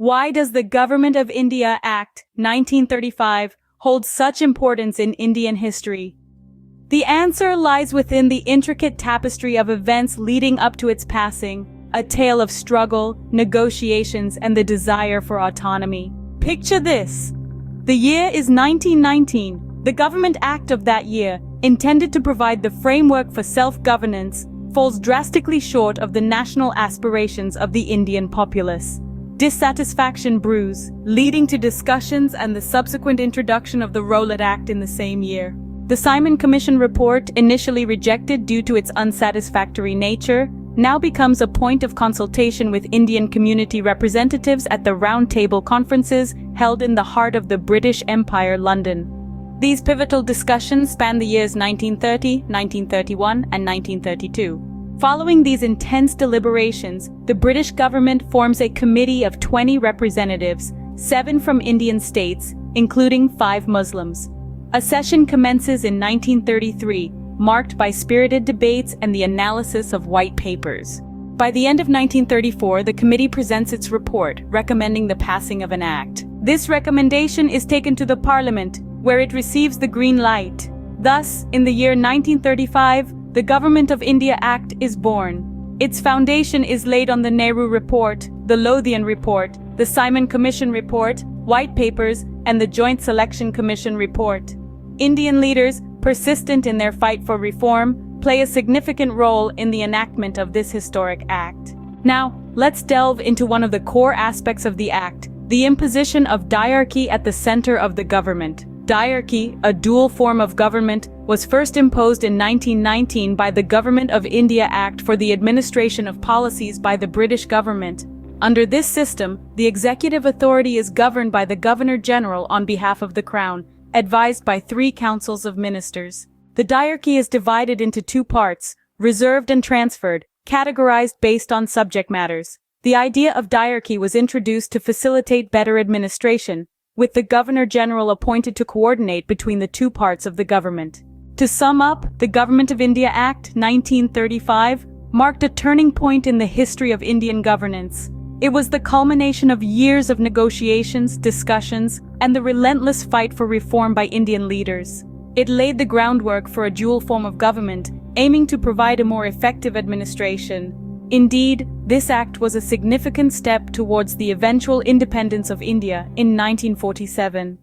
Why does the Government of India Act 1935 hold such importance in Indian history? The answer lies within the intricate tapestry of events leading up to its passing, a tale of struggle, negotiations, and the desire for autonomy. Picture this. The year is 1919. The Government Act of that year, intended to provide the framework for self-governance, falls drastically short of the national aspirations of the Indian populace. Dissatisfaction brews, leading to discussions and the subsequent introduction of the Rowlatt Act in the same year. The Simon Commission report, initially rejected due to its unsatisfactory nature, now becomes a point of consultation with Indian community representatives at the Round Table conferences held in the heart of the British Empire, London. These pivotal discussions span the years 1930, 1931, and 1932. Following these intense deliberations, the British government forms a committee of 20 representatives, 7 from Indian states, including 5 Muslims. A session commences in 1933, marked by spirited debates and the analysis of white papers. By the end of 1934, the committee presents its report, recommending the passing of an act. This recommendation is taken to the Parliament, where it receives the green light. Thus, in the year 1935, the Government of India Act is born. Its foundation is laid on the Nehru Report, the Lothian Report, the Simon Commission Report, White Papers, and the Joint Selection Commission Report. Indian leaders, persistent in their fight for reform, play a significant role in the enactment of this historic act. Now, let's delve into one of the core aspects of the act, the imposition of diarchy at the center of the government. Diarchy, a dual form of government, was first imposed in 1919 by the Government of India Act for the administration of policies by the British government. Under this system, the executive authority is governed by the Governor-General on behalf of the Crown, advised by 3 councils of ministers. The diarchy is divided into 2 parts, reserved and transferred, categorized based on subject matters. The idea of diarchy was introduced to facilitate better administration, with the Governor-General appointed to coordinate between the 2 parts of the government. To sum up, the Government of India Act 1935 marked a turning point in the history of Indian governance. It was the culmination of years of negotiations, discussions, and the relentless fight for reform by Indian leaders. It laid the groundwork for a dual form of government, aiming to provide a more effective administration. Indeed, this act was a significant step towards the eventual independence of India in 1947.